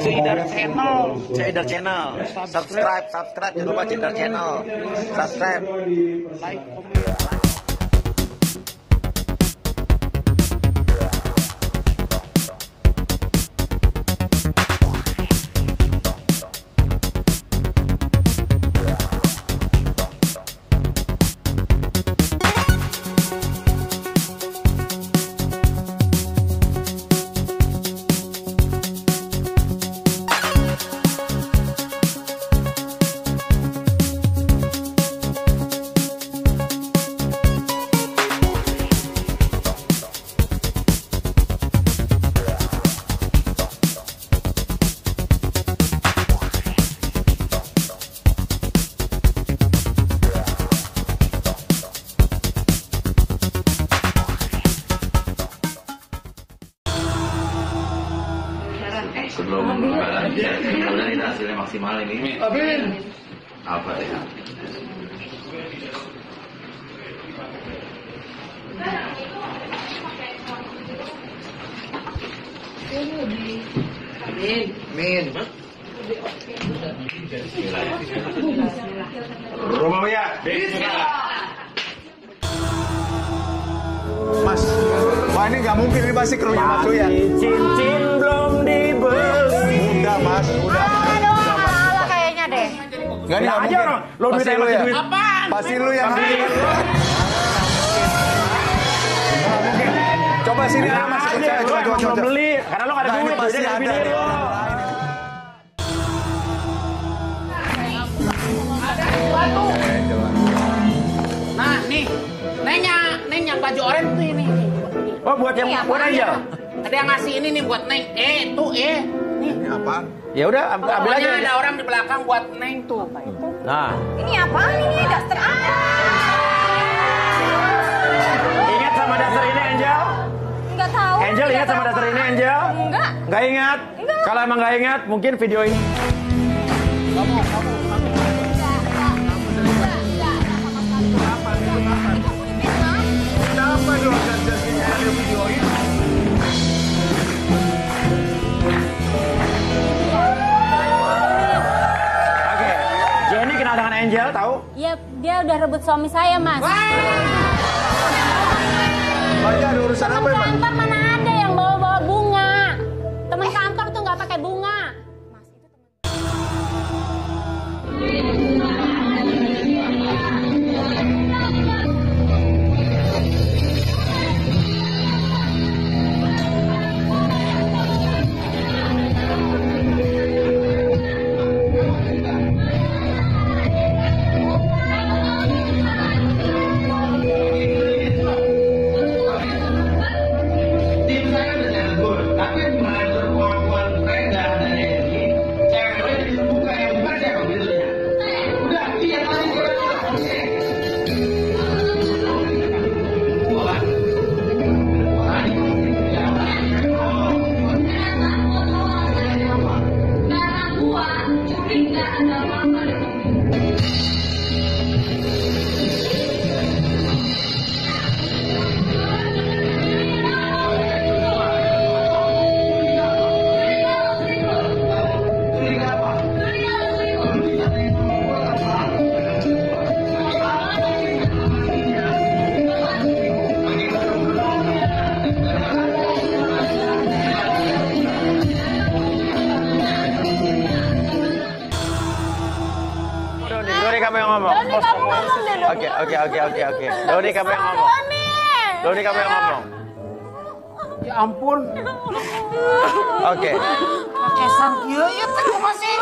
Cedar Channel. Subscribe, jangan lupa Cedar Channel. Subscribe. Like, comment. Sebelum lebaran, mudah-mudahan ini hasilnya maksimal ini. Amin. Apa ya? Amin. Rumah ya. Mas, wah ini nggak mungkin, ini pasti krunya Mas Doyan. Cincin belum dibeli. Udah Mas, udah. Aduh, ala kayaknya deh. Nggak, ini nggak aja mungkin. orang. Lo duit Pasti yang lu masih ya. duit. Apaan? Pasti lu yang duit. Coba sini Bilang Mas, aja, lo emang belum beli. Karena lo nggak ada Nah, ini duit, pasti jadi ada. beli lo. Nah, nih, Neng yang baju oranye tuh ini. Oh, buat yang buat aja. Ada yang ngasih ini nih buat Neng. Tuh, nih. Ini apaan? Ya udah, ambil Pokoknya aja. ada orang di belakang buat Neng tuh. Nah, Ini apaan ini? Daster apa? ingat sama dasar ini, Angel? Enggak tahu. Angel ingat sama dasar ini, Angel? Enggak. Nggak ingat? Enggak. Kalau emang nggak ingat, mungkin video ini. Kenapa dong jas-jasnya ada video ini? Oke, Jenny kenal dengan Angel, tahu? Ya, dia udah rebut suami saya, Mas. Banyak ada urusan apa Temen emang? kantor mana ada yang bawa-bawa bunga? Temen kantor tuh nggak pakai bunga. Mas, itu temen. Tim saya udah jago, tapi mengatur kemampuan mereka dan ini cewek dibuka yang bukan siapa bilangnya. Udah, iya tadi kita sudah oke. Doni kamu yang ngomong. Doni, kamu ngomong deh, Doni. Oke. Doni kamu yang ngomong. Doni. Doni kamu yang ngomong. Ya ampun. Oke. Kesan kieu ya teh masih.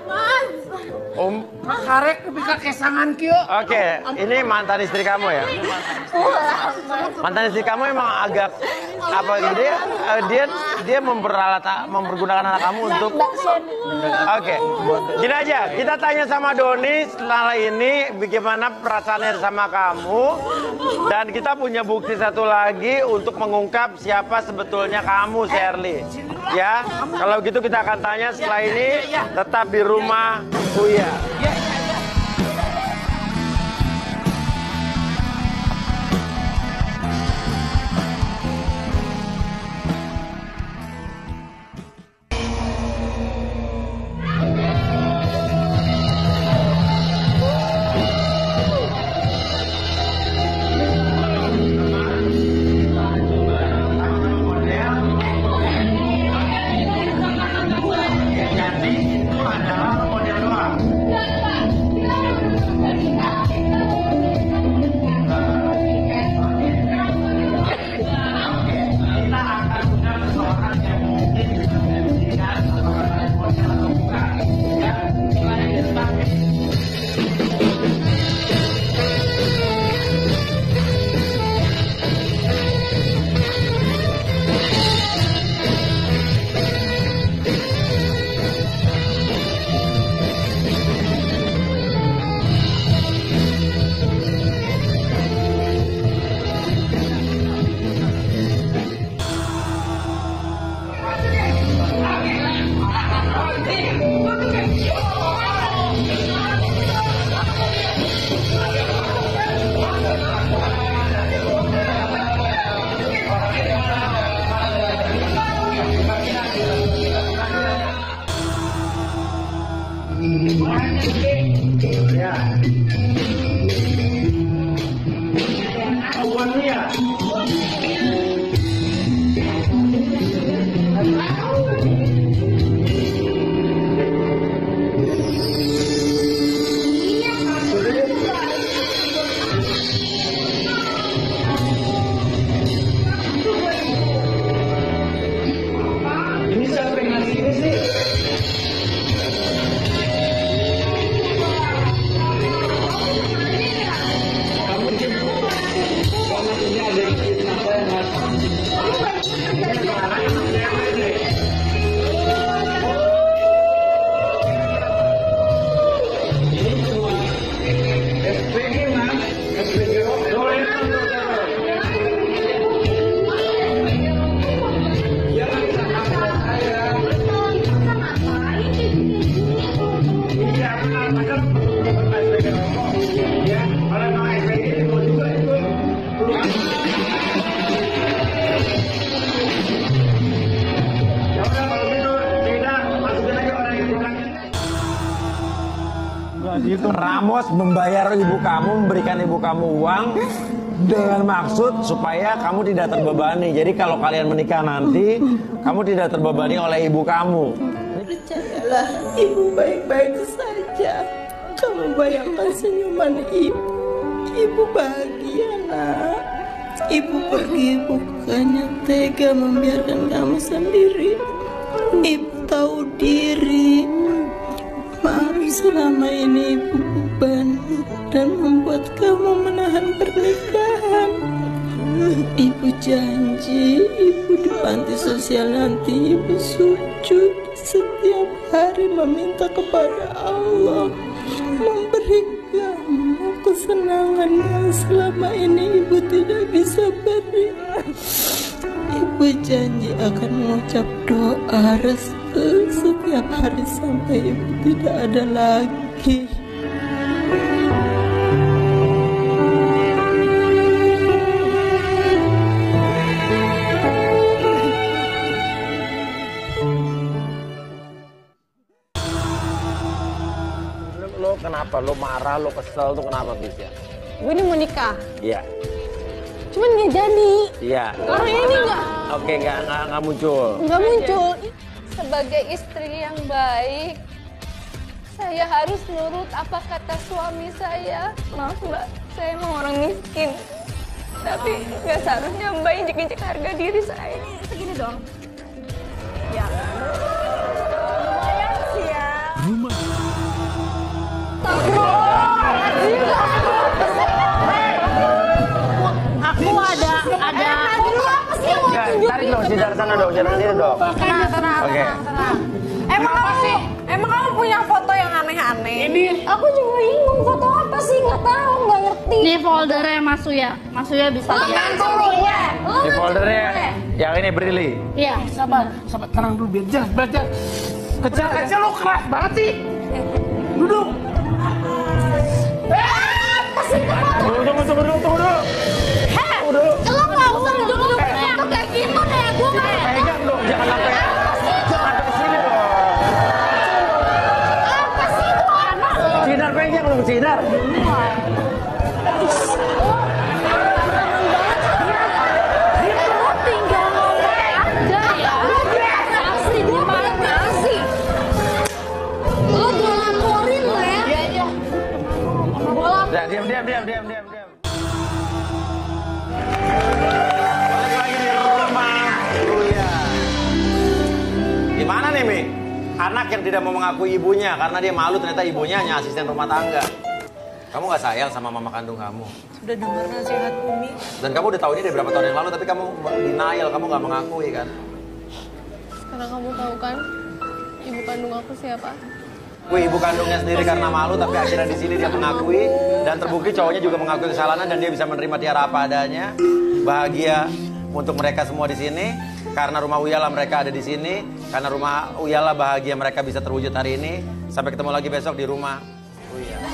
Mas. Karek bisa kesangan kieu. Oke, ini mantan istri kamu ya? Mantan istri kamu emang agak apa gitu ya? Dia mempergunakan anak kamu untuk. Oke, gini aja, kita tanya sama Doni setelah ini bagaimana perasaannya sama kamu, dan kita punya bukti satu lagi untuk mengungkap siapa sebetulnya kamu, Shirley. Ya, kalau gitu kita akan tanya setelah ini. Tetap di rumah Buya. Ramos membayar ibu kamu, memberikan ibu kamu uang dengan maksud supaya kamu tidak terbebani. Jadi kalau kalian menikah nanti, kamu tidak terbebani oleh ibu kamu. Percayalah, ibu baik-baik saja. Kamu bayangkan senyuman ibu. Ibu bahagia, nak. Ibu pergi bukannya tega membiarkan kamu sendiri. Ibu tahu diri. Maaf selama ini ibu beban dan membuat kamu menahan pernikahan. Ibu janji, ibu di panti sosial nanti ibu sujud setiap hari meminta kepada Allah memberi kamu kesenangan yang selama ini ibu tidak bisa beri. Ibu janji akan mengucap doa restu setiap hari sampai ibu tidak ada lagi. Lo kenapa? Lo marah, lo kesel tuh kenapa bisa? Gue ini mau nikah. Iya. Cuman nggak jadi. Iya. Orang ini nggak. Oke, nggak muncul. Nggak muncul. Sebagai istri yang baik, saya harus nurut apa kata suami saya. Maaf mbak, saya emang orang miskin. Tapi nggak seharusnya mbak injek-injek harga diri saya. Segini dong. Ya. Lumayan sih ya. Aku ada. Tarik dong, dari sana dong, jangan sini dong. Tenang. Oke. Emang kamu punya foto yang aneh-aneh? Aku juga bingung foto apa sih, nggak tahu, nggak ngerti. Ini foldernya Mas Uya bisa lihat. Di foldernya yang ini Brili. Iya. Sabar, tenang dulu biar jelas belajar. Kecil lo keras banget sih. Duduk. Tunggu dulu. Lo nggak usah duduk foto kayak gitu deh, gue nggak. Pegang dong, jangan sampai ke sini dong. Apa sih itu anak? Sinar pegang dong, Sinar. Tinggal ngomong aja ya. Asli gimana sih? Lo gue laporin lo ya. Udah, diam. Balik lagi di rumah Uya. Gimana nih, Mi? Anak yang tidak mau mengakui ibunya karena dia malu ternyata ibunya hanya asisten rumah tangga. Kamu gak sayang sama mama kandung kamu? Sudah dengar nasihat Umi. Dan kamu udah tahu ini dari berapa tahun yang lalu, tapi kamu denial, kamu gak mengakui kan? Karena kamu tahu kan, ibu kandung aku siapa? Wih, ibu kandungnya sendiri karena malu, tapi akhirnya di sini dia mengakui dan terbukti cowoknya juga mengakui kesalahan dan dia bisa menerima Tiara apa adanya. Bahagia untuk mereka semua di sini karena rumah Uyala mereka ada di sini, karena rumah Uyala bahagia mereka bisa terwujud hari ini. Sampai ketemu lagi besok di rumah Uyala.